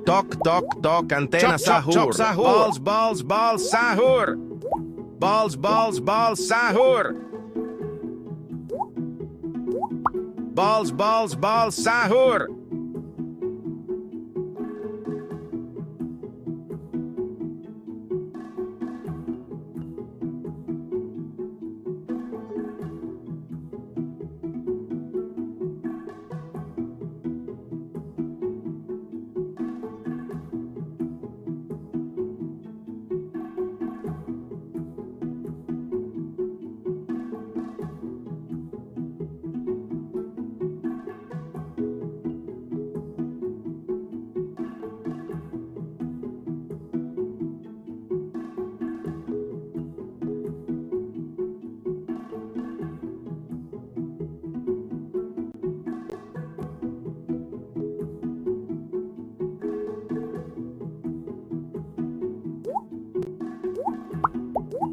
Tok, tok, tok, antena sahur. Chop, sahur. Balls, balls, balls, sahur. Balls, balls, balls, sahur. Balls, balls, balls, sahur.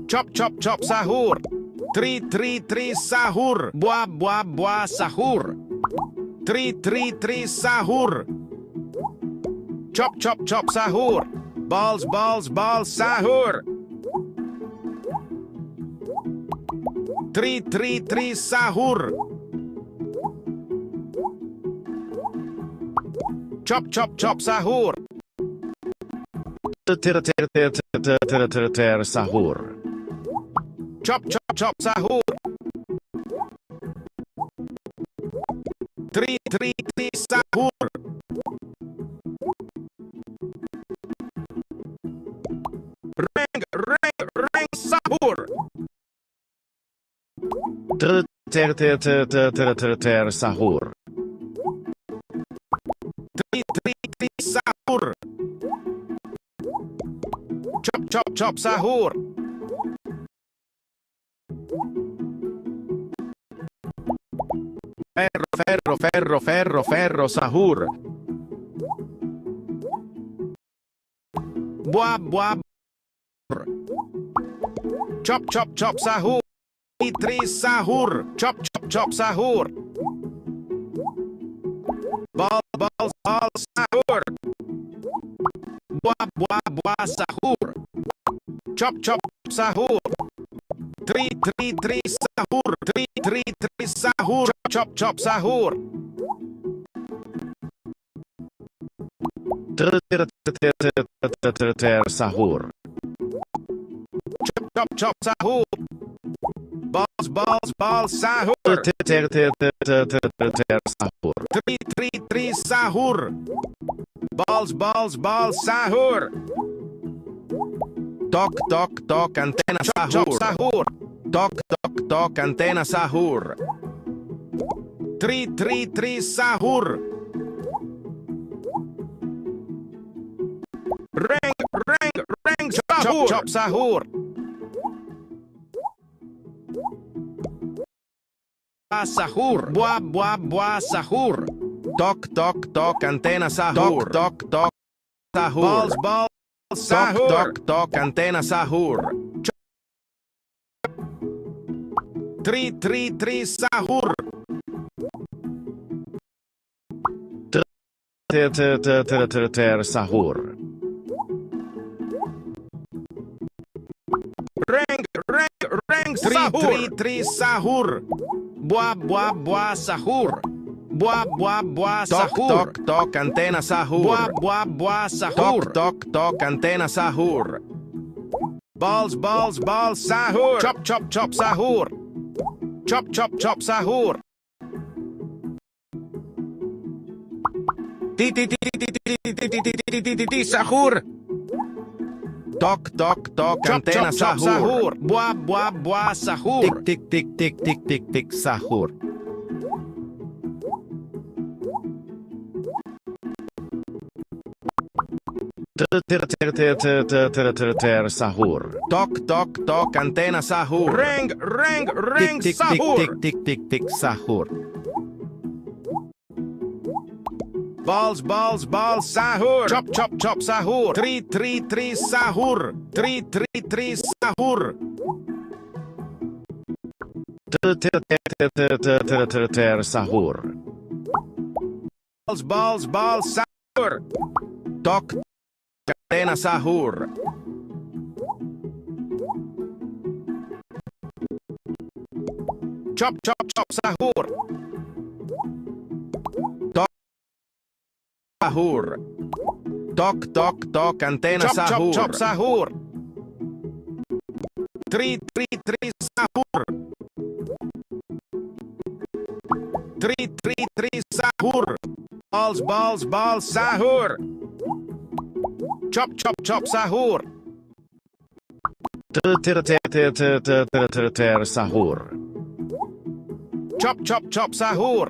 Chop, chop, chop, sahur. Tri, tri, tri, sahur. Buah, buah, buah, sahur. Tri, tri, tri, sahur. Chop, chop, chop, sahur. Balls, balls, balls, sahur. Tri, tri, tri, sahur. Chop, chop, chop, sahur. Sahur. Chop, chop, chop, sahur. Tri, tri, tri, sahur. Ring, ring, ring, sahur. Sahur. Tri, tri, tri, sahur. Chop, chop, chop, sahur. Ferro, ferro, ferro, ferro, ferro, sahur. Buah, buah. Chop, chop, chop, sahur. Tri, tri, sahur. Chop, chop, chop, sahur. Ball, balls, balls, sahur. Buah, buah, buah, sahur. Chop, chop, sahur. Tri, tri, tri, sahur. Tri, tri, tri, sahur. Chop, chop, sahur. Sahur. Chop, chop, chop, sahur. Balls, balls, balls, sahur. Sahur. Tri, tri, tri, sahur. Balls, balls, balls, sahur. Tok, tok, tok, antena Chop, sahur. sahur. Tok, tok, tok, antena sahur. Tri, tri, tri, sahur. Ring, ring, ring, sahur. Chop, chop, sahur. Sahur. Buah, buah, buah, sahur. Tok, tok, tok, antena sahur. Tok, tok, tok, sahur. Balls, balls, Sahur. tok, tok, tok, antena sahur. Tri, tri, tri, sahur. Sahur. Ring, ring, ring, Tri, sahur. tri, tri, sahur. Buah, buah, buah, sahur. Buah, buah, buah, Tok, sahur. tok, tok, antena sahur. Buah, buah, buah, sahur. Tok, tok, tok, antena sahur. Balls, balls, balls, sahur. Chop, chop, chop, sahur. Chop, chop, chop, sahur. Sahur. Tok, tok, tok, Chop, antena chop, chop, sahur. sahur. Buah, buah, buah, sahur. Tik, tik, tik, tik, tik, tik, tik, sahur. Sahur. Tok, tok, tok, antena sahur. Ring, ring, ring, Tik, tik, tik, sahur. tik, tik, tik, tik, sahur. Balls, balls, balls, sahur. Chop, chop, chop, sahur. Tri, tri, tri, sahur. Tri, tri, tri, sahur. Sahur. Balls, balls, balls, sahur. Tok, antena sahur. Chop, chop, chop, sahur. Tok, sahur. Tok, tok, tok, antena Chop, chop, sahur. chop, sahur. Tri, tri, tri, sahur. Tri, tri, tri, sahur. Balls, balls, balls, sahur. Chop, chop, chop, sahur. Sahur. Chop, chop, chop, sahur.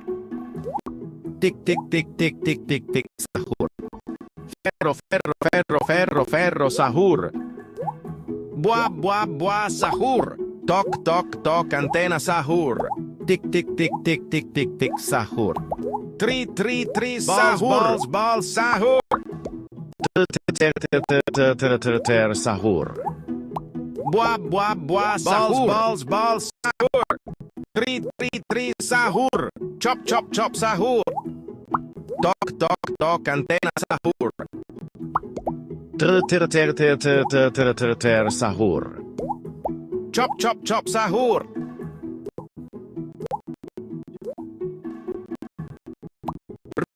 Tik, tik, tik, tik, tik, tik, tik, sahur. Ferro, ferro, ferro, ferro, ferro, sahur. Buah, buah, buah, sahur. Tok, tok, tok, antena sahur. Tik, tik, tik, tik, tik, tik, tik, sahur. Tri, tri, tri, sahur. Balls, balls, sahur. Sahur. Buah, buah, buah, sahur. Balls, balls, sahur. Tri, tri, tri, sahur. Chop, chop, chop, sahur. Tok, tok, tok, antena sahur. Sahur. Chop, chop, chop, sahur.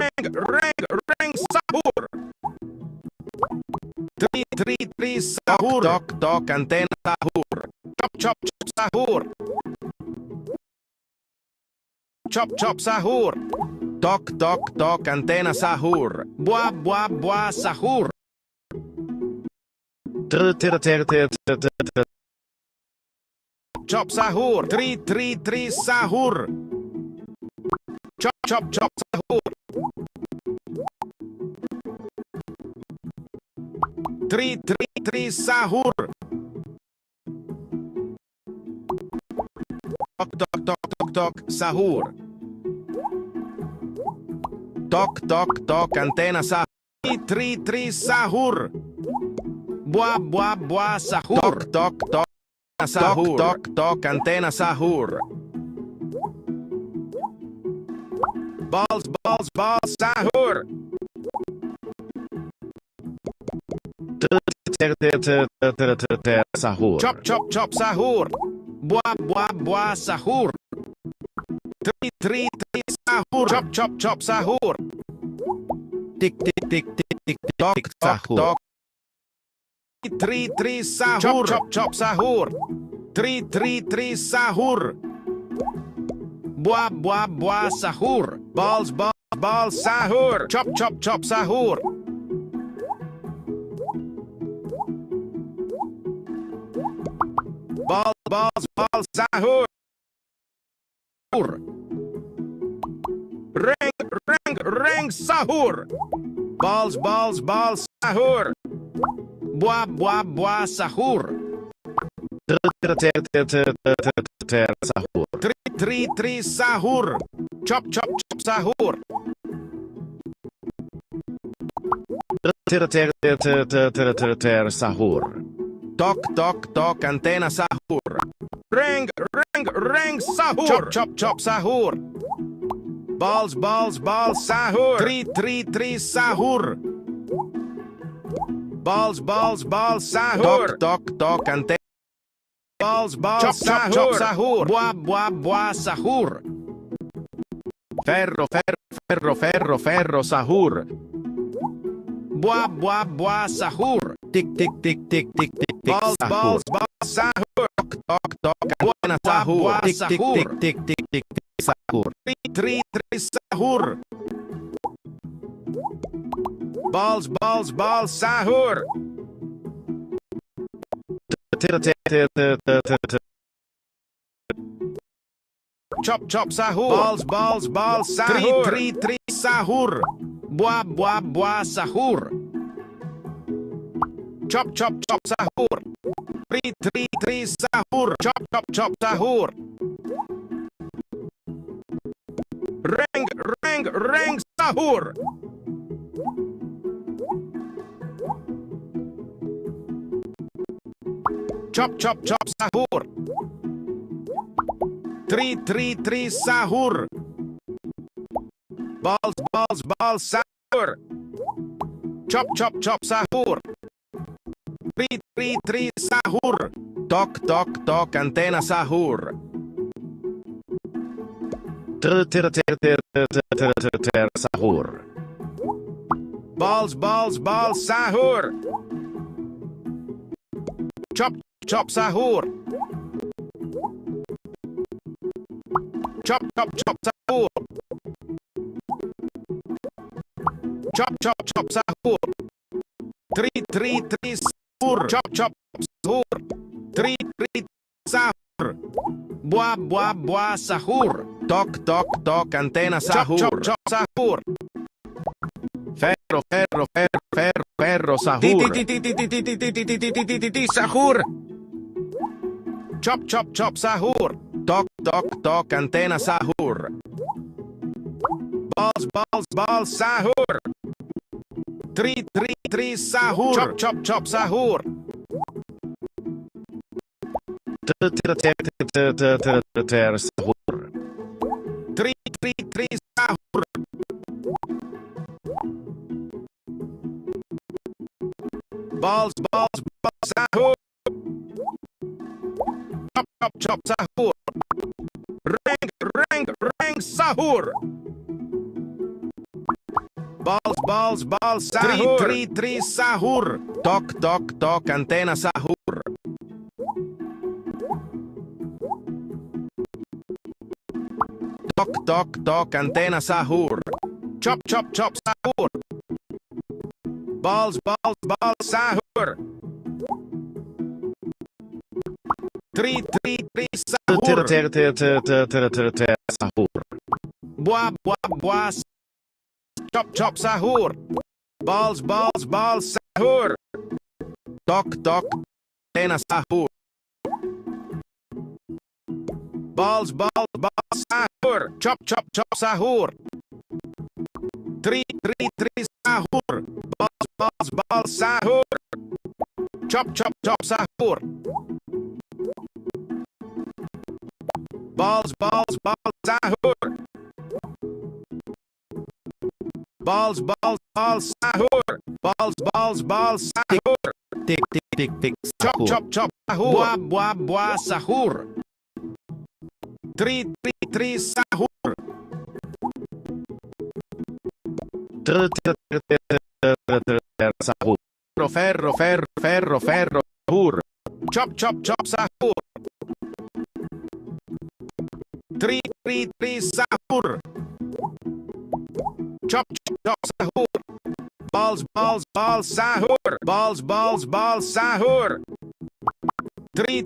Ring, ring, ring, sahur. Tri, tri, tri, sahur. Tok, tok, antena sahur. Chop, chop, chop, sahur. Chop, chop, sahur. Tok, tok, tok, antena sahur. Buah, buah, buah, sahur. Chop, sahur. Tri, tri, tri, sahur. Chop, chop, chop, sahur. Tri, tri, tri, sahur. Tok, tok, tok, tok, tok, sahur. Tok, tok, tok, antena sahur. Tri, tri, tri, sahur. Buah, buah, buah, sahur. Tok, tok, tok, sahur. Tok, tok, tok, antena sahur. Balls, balls, balls, sahur. Sahur. Chop, chop, chop, sahur. Buah, buah, buah, sahur. Tri, tri, tri, sahur. Chop, chop, chop, sahur. Tik, tik, tik, tik, tik, tik, tok, sahur. Tok. Tri, tri, sahur. Chop, chop, chop, sahur. Tri, tri, tri, sahur. Buah, buah, buah, sahur. Balls, balls, balls, sahur. Chop, chop, chop, sahur. Balls, balls, balls, sahur. Ring, ring, ring, sahur. Balls, balls, balls, sahur. Buah, buah, buah, sahur. Sahur. Tri, tri, tri, sahur. Chop, chop, chop, sahur. Sahur. Tok, tok, tok, antena sahur. Ring, ring, ring, sahur. Chop, chop, chop, sahur. Balls, balls, balls, sahur. Tri, tri, tri, sahur. Balls, balls, balls, sahur. Tok, tok, tok, antena. Balls, balls, chop, sahur. Chop, chop, sahur. Buah, buah, buah, sahur. Ferro, ferro, ferro, ferro, ferro, sahur. Buah, buah, buah, sahur. Tik, tik, tik, tik, tik, tik, tik, balls, balls, balls, sahur. Tok, tok, tok, antena sahur. Tik, tik, tik, tik, tik, tik, tik, sahur. Tri, tri, tri, sahur. Balls, balls, balls, sahur. Chop, chop, sahur. Balls, balls, balls, sahur. Tri, tri, tri, sahur. Buah, buah, buah, sahur. Chop, chop, chop, sahur. Tri, tri, tri, sahur. Chop, chop, chop, sahur. Ring, ring, ring, sahur. Chop, chop, chop, sahur. Tri, tri, tri, sahur. Balls, balls, balls, sahur. Chop chop chop sahur. Tri sahur. Tok tok tok antena sahur. Sahur. Balls sahur. Chop chop sahur. Chop chop chop sahur. Chop chop chop sahur. Tri sahur. Chop chop sahur. Tri sahur. Buah sahur. Tok tok tok antena sahur. Chop chop chop sahur. Ferro sahur. Sahur. Chop chop chop sahur. Tok tok tok antena sahur. Balls sahur. Tri sahur. Chop chop chop sahur. Sahur. Tri sahur. Balls sahur. Chop chop chop sahur. Rang sahur. Balls sahur. Tri sahur. Tok tok tok antena sahur. Tok tok tok antena sahur. Chop chop chop sahur. Balls sahur. Tri sahur. Sahur. Buah chop chop sahur. Balls sahur. Tok tok antena sahur. Balls sahur. Chop chop chop sahur. Tri sahur. Balls sahur. Chop chop chop sahur. Balls sahur. Balls sahur. Balls sahur. Tik chop chop chop sahur. Buah sahur. Tri sahur. Sahur. Ferro sahur. Chop chop chop sahur. Tri sahur. Chop chop chop sahur. Balls sahur. Balls sahur. Tri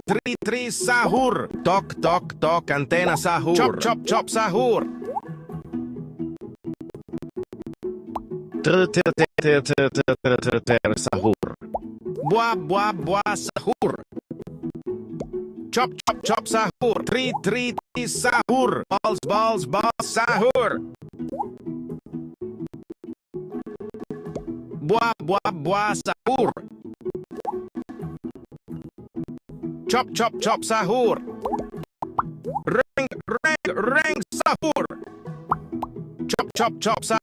sahur. Tok tok tok antena sahur. Chop chop chop sahur. Sahur. Buah sahur. Chop chop chop sahur. Tri sahur. Balls sahur. Buah sahur. Chop chop chop sahur. Rang sahur. Chop chop chop sahur.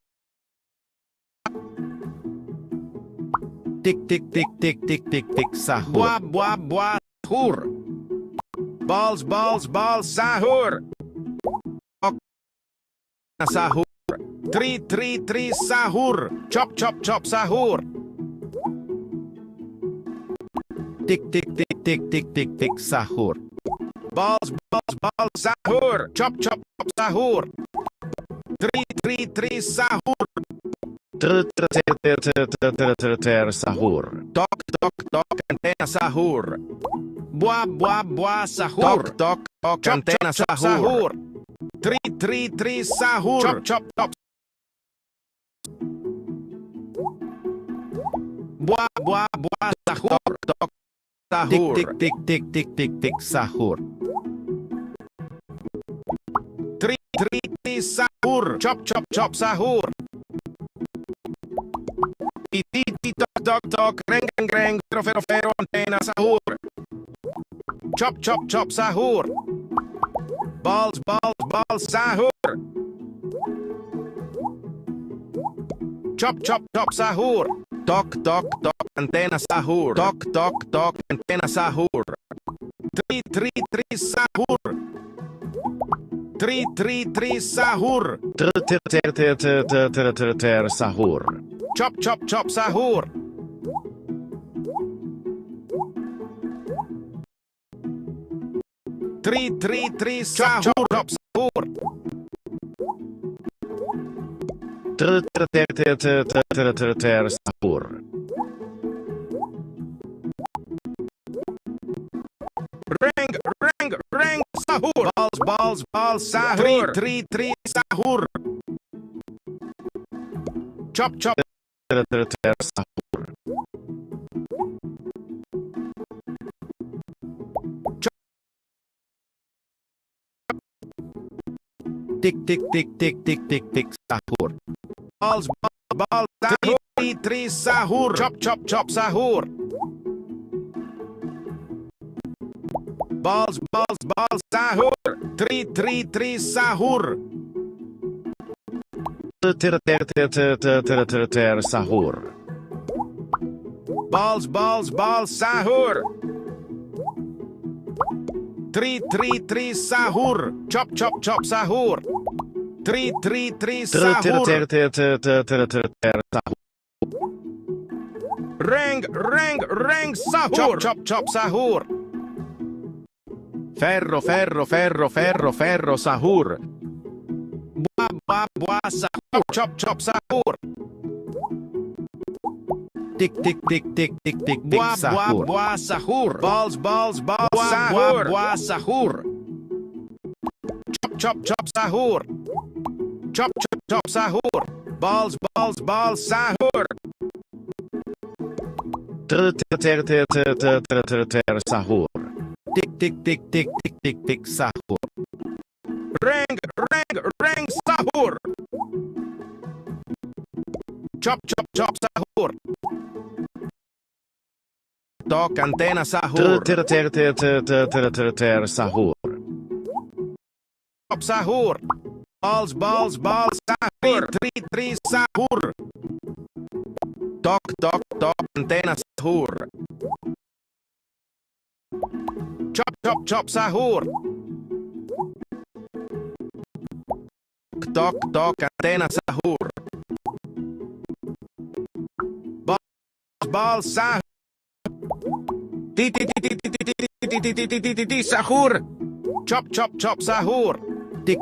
Tik sahur. Buah sahur. Balls sahur. Sahur. Tri sahur. Chop chop chop sahur. Tik sahur. Balls sahur. Chop chop chop sahur. Tri sahur. Sahur. Tok tok antena sahur. Buah sahur. Tok tok antena sahur. Tri sahur. Chop chop chop. Buah sahur. Tok sahur. Tik sahur. Tri sahur. Chop chop chop sahur. Tok reng ferro antena sahur. Chop chop chop sahur. Balls sahur. Chop chop chop sahur. Tok tok tok antena sahur. Tok tok tok antena sahur. Tri tri tri sahur. Tri tri tri sahur. Ter sahur. Chop chop chop sahur. Tri tri tri sahur. Chop sahur. Ter sahur. Reng reng reng sahur. Balls sahur. Tri tri sahur. Chop chop. Ter sahur. Tik tik tik tik tik tik tik sahur. Balls sahur. Tri sahur. Chop chop chop sahur. Balls sahur. Tri sahur. Ter sahur. Balls sahur. Tri sahur. Chop chop chop sahur. Tri sahur. Ter sahur. Reng sahur. Chop chop sahur. Ferro sahur. Bua sahur. Chop sahur. Tik tik sahur. Bua sahur. Balls sahur. Bua sahur. Chop sahur. Chop sahur. Balls sahur. Ter sahur. Tik sahur. Reng sahur. Chop sahur. Tok antena sahur. Ter sahur. Chop sahur. Balls sahur. Tri sahur. Tok antena sahur. Chop sahur. Tok antena sahur. Balls sahur. Sahur. Chop sahur. Tik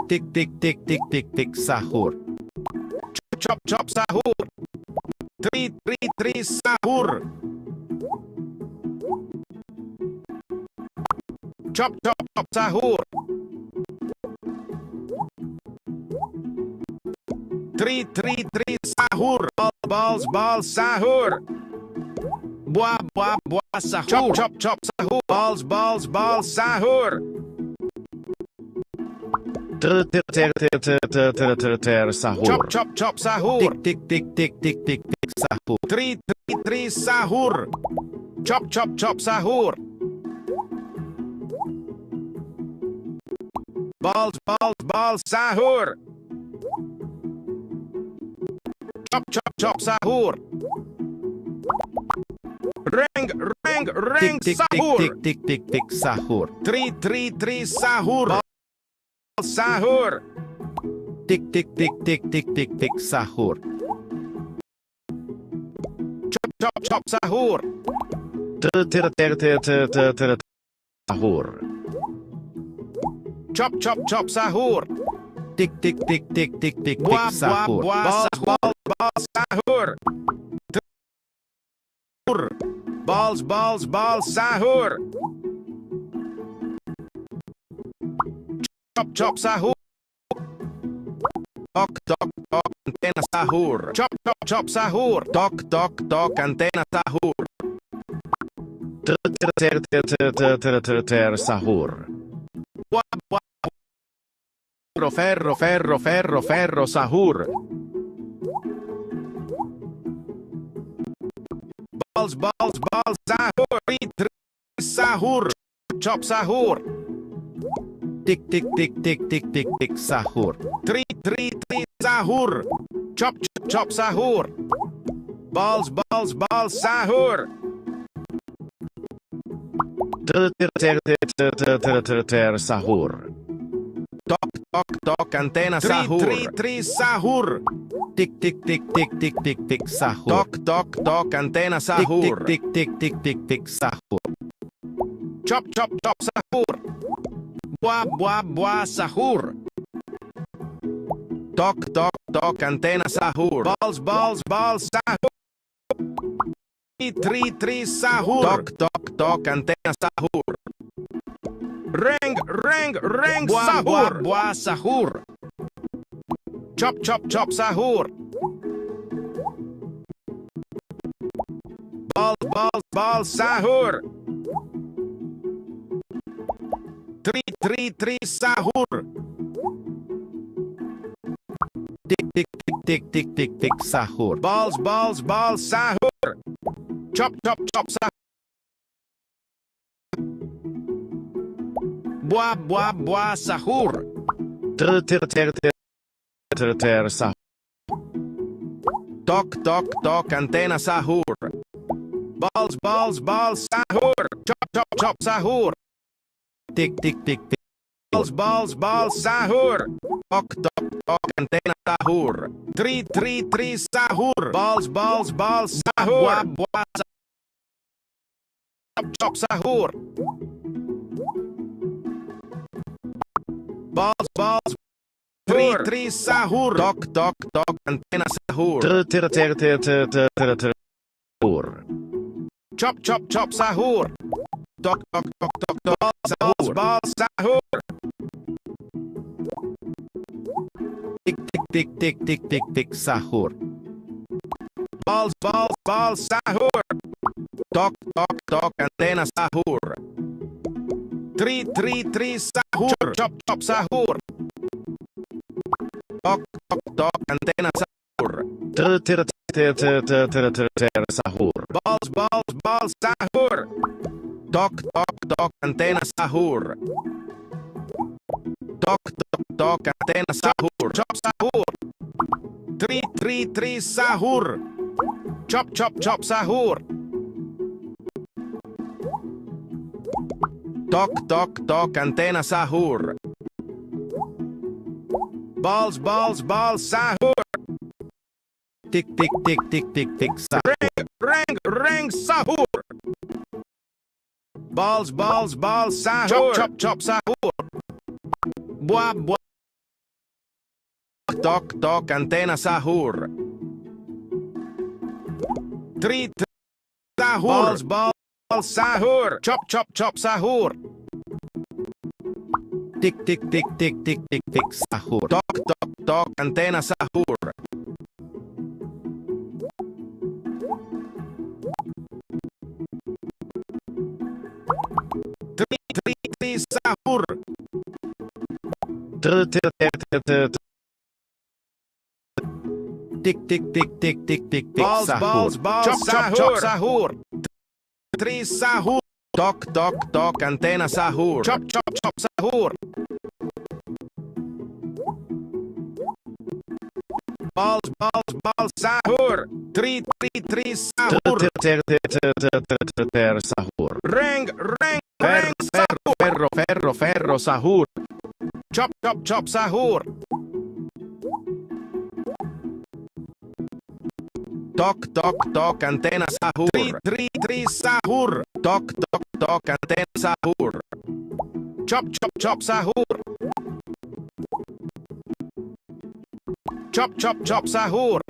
sahur. Chop sahur. Tri sahur. Chop sahur. Tri sahur. Balls sahur. Bua sahur. Chop sahur. Balls sahur. Ter sahur. Chop sahur. Tik sahur. Tri sahur. Chop sahur. Balls sahur. Chop sahur. Reng sahur. Tik sahur. Tri sahur. Balls sahur. Tik sahur. Chop sahur. Sahur. Chop sahur. Tik sahur. Balls sahur. Balls sahur. Chop sahur. Tok antena sahur. Chop sahur. Tok antena sahur. Ter sahur. Ferro sahur. Balls sahur. Tri sahur. Chop sahur. Tik sahur. Tri sahur. Chop sahur. Balls, balls, balls, sahur. Sahur. Tok, tok, tok, antena sahur. Tri, sahur. Tik tik tik tik tik tik tik sahur. Tok, tok, tok, antena sahur. Tik tik tik tik tik sahur. Chop, chop, chop, sahur. Buah, buah, buah, sahur. Tok, tok, tok, antena sahur. Balls, balls, balls, sahur. Tri, sahur. Tok, tok, tok, antena sahur. Reng, reng, reng, Buah, sahur. buah, buah, sahur. Chop, chop, chop, sahur. Balls, balls, balls, sahur. Tri, sahur. Tik tik tik tik tik tik tik sahur. Balls, balls, balls, sahur. Chop, chop, chop, sahur. Buah, buah, buah, sahur. Sahur. Tok, tok, tok, antena sahur. Balls, balls, balls, sahur. Chop, chop, chop, sahur. Tik tik tik tik. Balls, balls, balls, sahur. Tok, tok, tok, antena sahur. Tri, sahur. Balls, balls, balls, sahur. Buah, buah, Chop, chop, sahur. Balls, balls, tri, sahur. Tok, tok, tok, antena sahur. Sahur. Chop, chop, chop, sahur. Tok, tok, tok, tok, tok, balls, balls, sahur. Tik tik tik tik tik tik tik sahur. Balls, balls, balls, sahur. Tok, tok, tok, antena sahur. Tri, sahur. Chop, chop, sahur. Tok, tok, tok, antena sahur. Sahur. Balls, balls, balls, sahur. Tok, tok, tok, antena sahur. Tok, tok, tok, antena sahur. Chop, sahur. Tri, sahur. Chop, chop, chop, sahur. Tok, tok, tok, antena sahur. Balls, balls, balls, sahur. Tik tik tik tik tik tik sahur. Reng, sahur. Balls, balls, balls, sahur. Chop, chop, chop, sahur. Buah, buah. Tok, tok, antena sahur. Tri, sahur. Balls, balls, sahur. Chop, chop, chop, sahur. Tik tik tik tik tik tik tik sahur. Tok, tok, tok, antena sahur. Tri, sahur. Tik tik tik tik tik tik tik Balls, sahur. balls, balls, Chop, sahur. chop, chop, Sahur. Tri, sahur. Tok, tok, tok, antena sahur. Chop, chop, chop, sahur. Balls, balls, balls, sahur. Tri, sahur. Sahur. Reng, sahur. Ferro, sahur. Chop, chop, chop, sahur. Tok, tok, tok, antena sahur. Tri, sahur. Tok, tok, tok, antena sahur. Chop, chop, chop, sahur. Chop, chop, chop, sahur.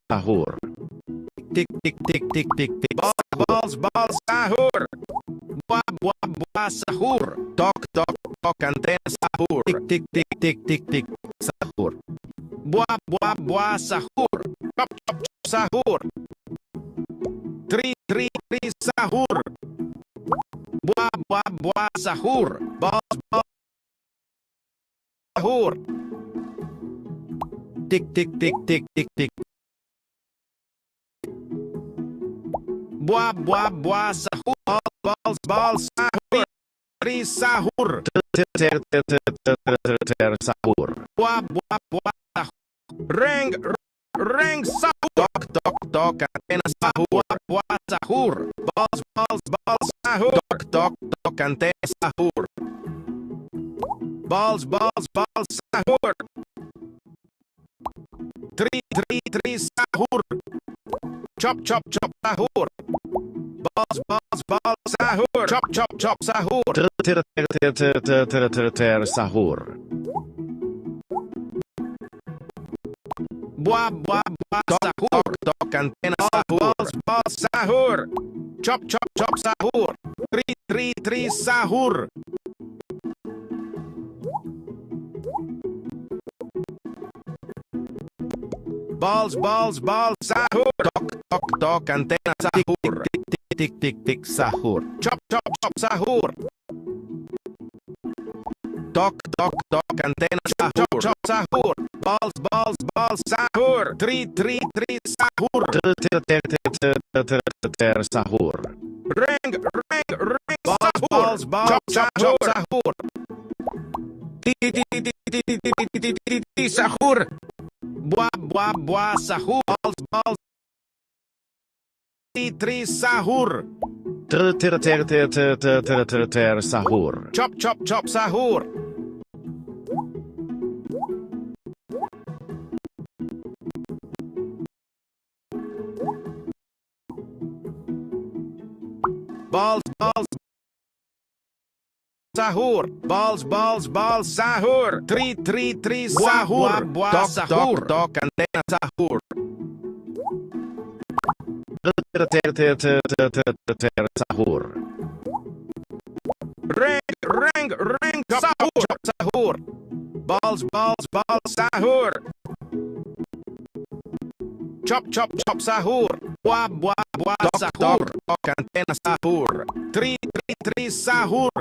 Sahur. Tik tik tik tik tik tik. Balls, balls, sahur. Buah, buah, buah, sahur. Tok, tok, tok, antena sahur. Tik tik tik tik tik tik sahur. Buah, buah, buah, sahur. Chop, chop, chop, sahur. Tri, sahur. Buah, buah, buah, sahur. Balls, balls, sahur. Tik tik tik tik tik tik. Buah, buah, buah, sahur. Balls, balls, sahur. 3 sahur. Sahur. Buah buah buah sahur. Reng sahur. Tok antena sahur. Buah buah sahur. Balls sahur. Tok antena sahur. Balls sahur. 3 sahur. Chop sahur. Balls sahur. Chop sahur. Sahur. Buah sahur. Tok antena sahur. Balls sahur. Chop sahur. 3 sahur. Balls sahur. Tok antena sahur. Tik sahur. Chop sahur. Tok antena sahur. Chop sahur. Balls sahur. 3 sahur. Sahur. Reng sahur. Chop sahur. Sahur. Buah sahur. Balls 3 sahur. Sahur. Chop sahur. Balls sahur. Balls sahur. 3 sahur. Buah sahur. Tok antena sahur. Sahur. Reng sahur. Sahur. Balls sahur. Chop sahur. Buah sahur. Tok antena sahur. 3 sahur.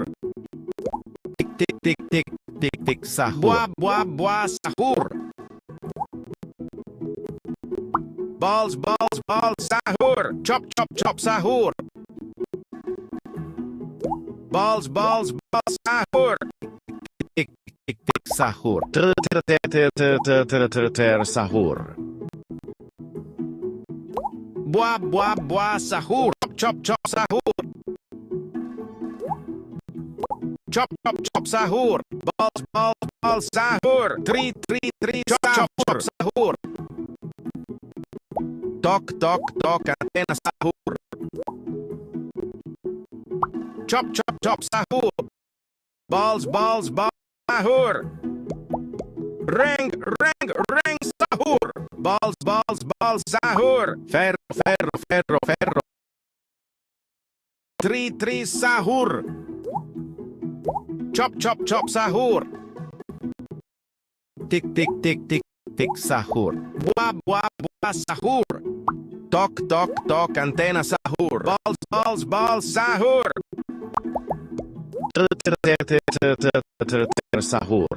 Tik sahur. Buah sahur. Balls sahur. Chop sahur. Balls sahur. Tik sahur. Sahur. Buah sahur. Chop sahur. Chop sahur. Balls sahur. 3 chop sahur. Tok antena sahur. Chop sahur. Balls sahur. Reng sahur. Balls sahur. Ferro. 3 sahur. Chop sahur. Tik sahur. Buah sahur. Tok antena sahur. Balls sahur. Sahur.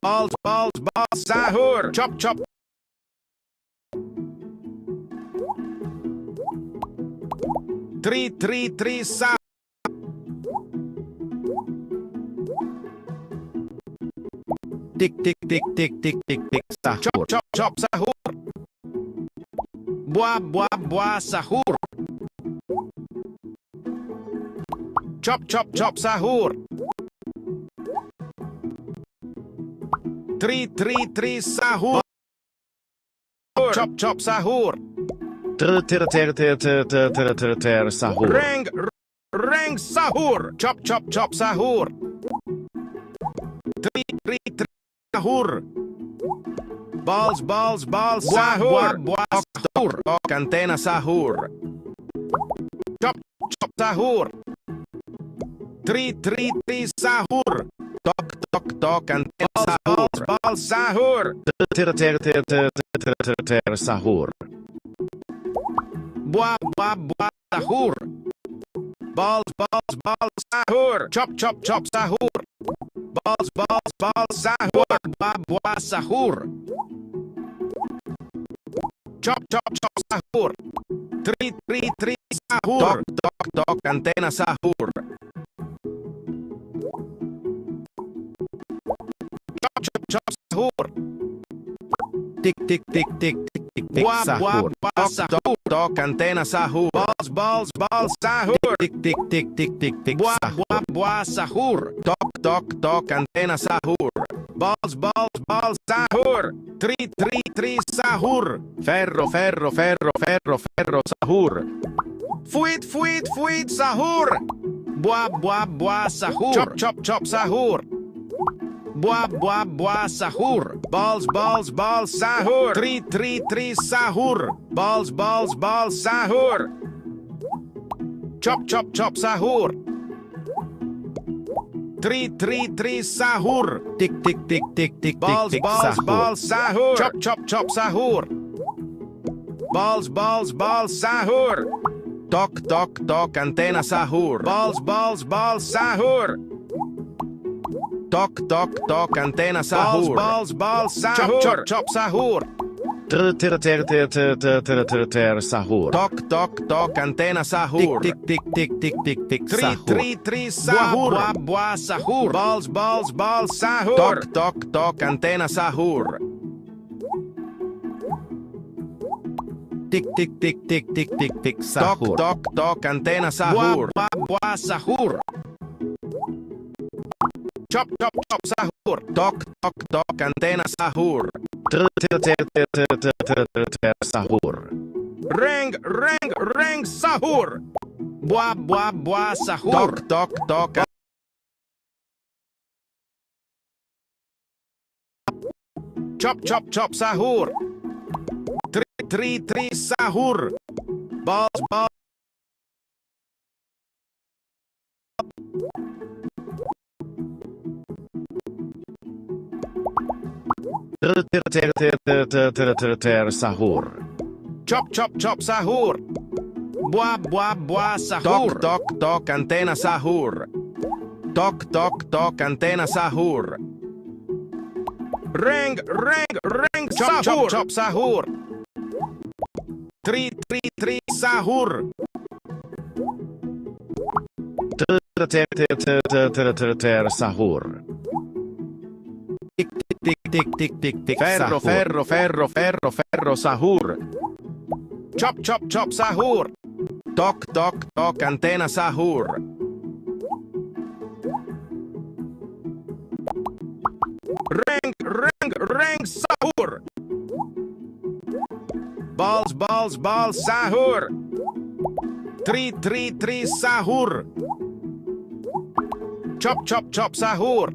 Balls sahur. Chop 3 sahur. Tik sahur. Chop sahur. Buah sahur. Chop sahur. 3 sahur. Chop sahur. Sahur. Reng sahur. Chop sahur. 3 sahur. Balls sahur. Buah sahur. Tok antena sahur. Chop sahur. 3 sahur. Tok antena sahur. Balls sahur. Sahur. Buah sahur. Balls sahur. Chop sahur. Balls sahur. Buah sahur. Chop sahur. 3 sahur. Tok antena sahur. chop sahur. Tik tik tik tik tik tik tik sahur. Tok tok antena sahur. Balls sahur. Tik tik tik tik tik tik sahur. Sahur. Tok tok antena sahur. Balls sahur. Tri sahur. Ferro sahur. Fuit sahur. Buah sahur. Chop sahur. Buah sahur. Balls sahur. Tri sahur. Balls sahur. Chop sahur. Tri sahur. Tik tik tik tik tik tik tik Balls sahur. Chop sahur. Balls sahur. Tok antena sahur. Balls sahur. Tok antena sahur. Balls sahur. Chop sahur. Sahur. Tok antena sahur. Tik tik sahur. Tri sahur. Buah sahur. Balls sahur. Tok antena sahur. Tik tik sahur. Tok antena sahur. Buah sahur. Chop sahur. Tok antena sahur. Sahur. Reng sahur. Buah sahur. Tok chop sahur. Tri sahur. Balls Sahur. Chop sahur. Buah sahur. Tok antena sahur. Tok antena sahur. Reng sahur. Chop sahur. Tri sahur. Sahur. Tik ferro sahur. Chop sahur. Tok antena sahur. Reng sahur. Balls sahur. Tri sahur. Chop sahur.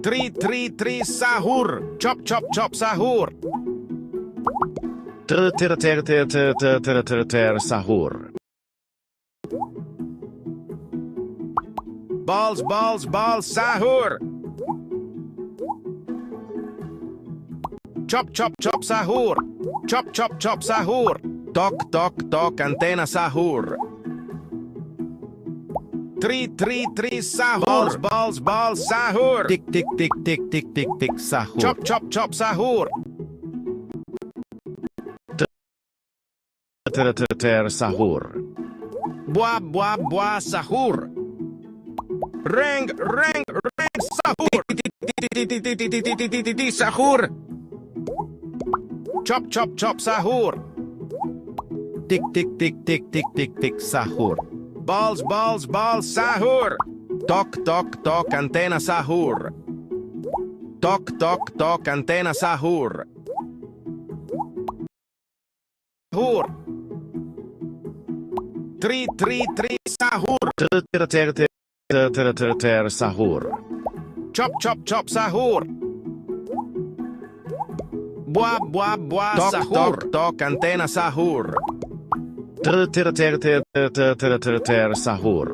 Tri sahur. Chop sahur. Sahur. Balls sahur. Chop sahur. Chop sahur. Tok antena sahur. Tri sahur. Balls sahur. Tik tik sahur. Chop sahur. Sahur. Buah sahur. Reng sahur. Sahur. Chop sahur. Tik tik sahur. Balls sahur. Tok antena sahur. Tok antena sahur. Tri sahur. Sahur. Chop sahur. Buah sahur. Tok antena sahur. Sahur.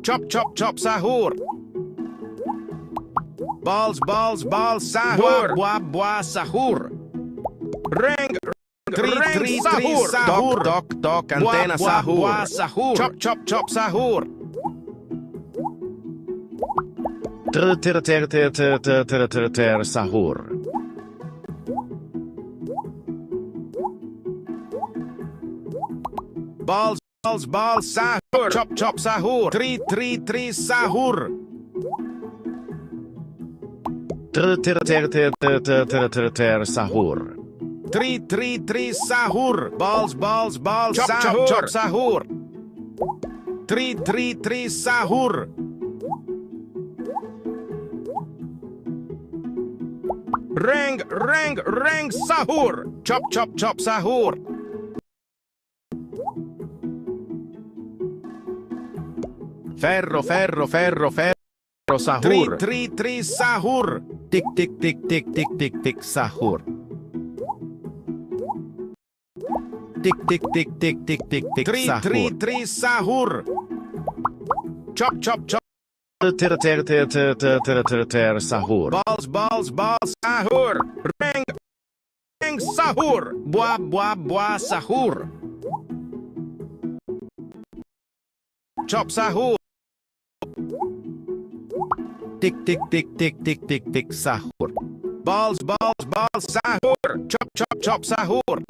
Chop sahur. Balls sahur. Buah sahur. Reng tri sahur. Tok antena sahur. Buah sahur. Chop sahur. Sahur. Balls sahur. Chop sahur. Tri sahur. Sahur. Tri sahur. Balls sahur. Chop sahur. Tri sahur. Reng sahur. Chop sahur. Ferro sahur. Tri sahur. Tik sahur. Tik sahur. Tri sahur. Chop sahur. Balls sahur. Reng sahur. Buah sahur. Chop sahur. Tik sahur. Balls sahur. Chop sahur.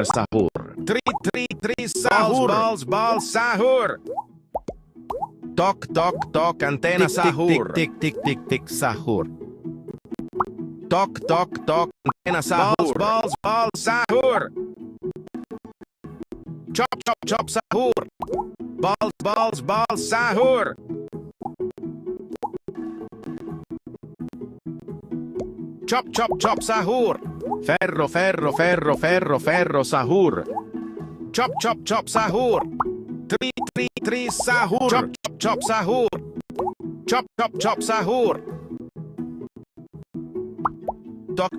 Sahur. Tri sahur. Balls sahur. Tok antena sahur. Tik sahur. Tok antena sahur. Balls sahur. Chop sahur. Balls sahur. Chop sahur. Ferro sahur. Chop sahur. Tri sahur. Chop sahur. Chop sahur. Tok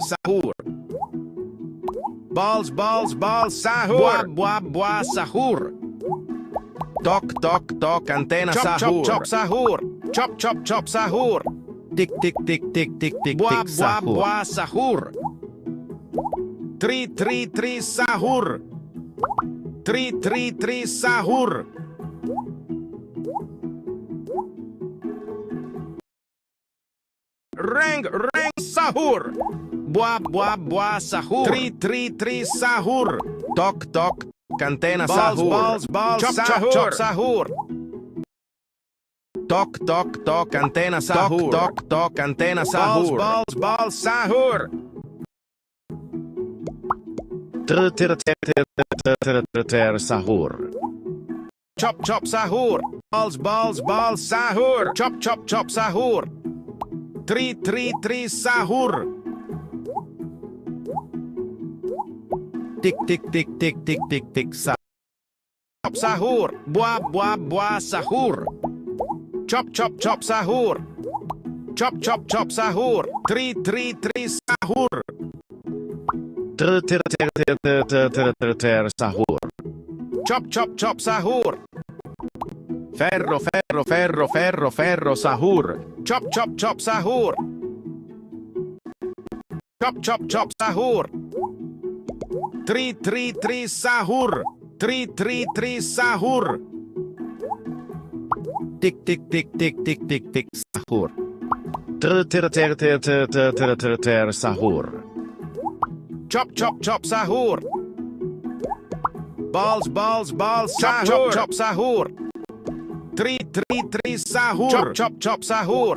sahur. Balls sahur. Buah sahur. Tok antena sahur. Chop sahur. Chop sahur. Tik buah sahur. Tri sahur. Tri sahur. Reng sahur. Buah sahur. Tri sahur. Tok antena sahur. Chop sahur. Tok antena sahur. Tok antena sahur. Balls sahur. Sahur. Chop sahur. Balls sahur. Chop sahur. Tri sahur. Tik sahur. Chop sahur. Buah sahur. Chop sahur. Chop sahur. Tri sahur. Sahur. Chop sahur. Ferro sahur. Chop sahur. Chop sahur. Tri sahur. Tri sahur. Tik sahur. Sahur. Chop sahur. Balls sahur. Chop sahur. Tri sahur. Chop sahur.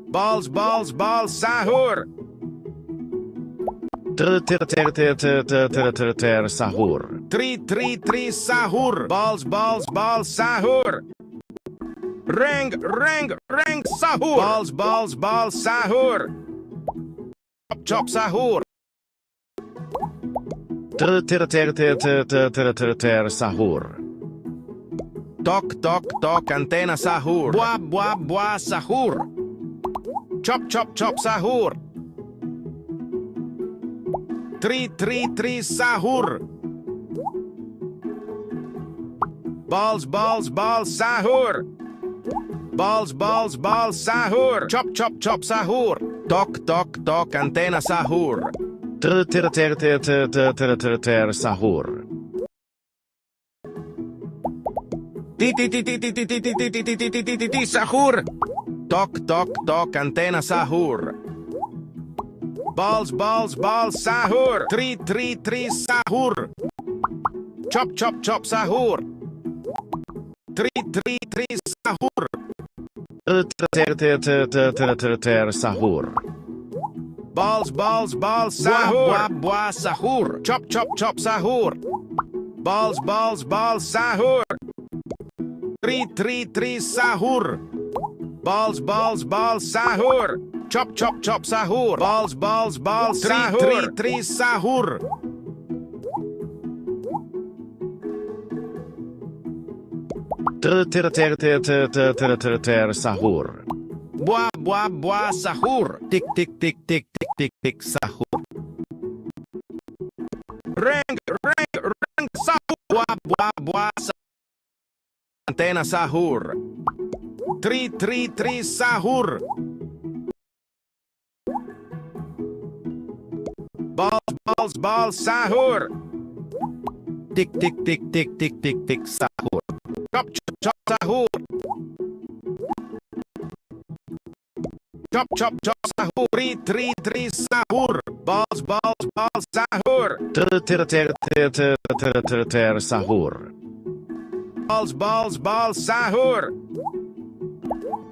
Balls sahur. Sahur. Tri sahur. Balls sahur. Reng sahur. Balls sahur. Chop sahur. Sahur. Tok antena sahur. Buah sahur. Chop sahur. Tri sahur. Balls sahur. Balls sahur. Chop sahur. Tok antena sahur. Sahur. Sahur. Tok antena sahur. Balls sahur. Tri sahur. Chop, chop, chop, sahur. Tri, tri, tri, sahur. Sahur. Balls, balls, balls, sahur. Buah, buah, buah, sahur. Chop, chop, chop, sahur. Balls, balls, balls, sahur. Tri, tri, tri, sahur. Balls, balls, balls, sahur. Chop, chop, chop, sahur. Balls, balls, balls, sahur. Tri, tri, tri, sahur. Sahur. Buah, buah, buah, sahur. Tik, tik, tik, tik, tik, tik, tik, sahur. Reng, reng, reng, sahur. Buah, buah, buah, sahur. Antena sahur. Tri, tri, tri, sahur. Balls, balls, balls, sahur. Tik, tik, tik, tik, tik, tik, tik, sahur. Chop, chop, chop, sahur. Chop, chop, chop, sahur. Tri, tri, tri, sahur. Balls, balls, balls, sahur. Sahur. Balls, balls, balls, sahur.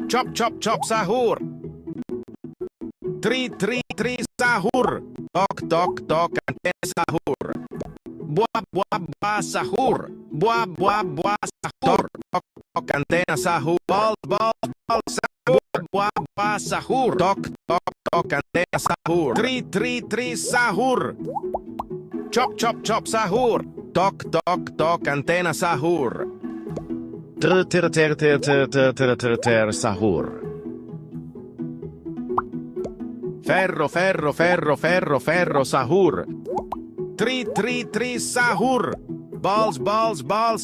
Chop, chop, chop, sahur. Tri, tri, tri, sahur. Tok, tok, tok, antena sahur. Buah, buah, buah, sahur. Buah, buah, buah, sahur. Tok, tok, antena sahur. Balls, balls, balls, sahur. Buah, buah, sahur. Tok, tok, tok, antena sahur. Tri, tri, tri, sahur. Chop, chop, chop, sahur. Tok, tok, tok, antena sahur. Sahur. Ferro, ferro, ferro, ferro, ferro, sahur. Tri, tri, tri, sahur. Balls, balls, balls,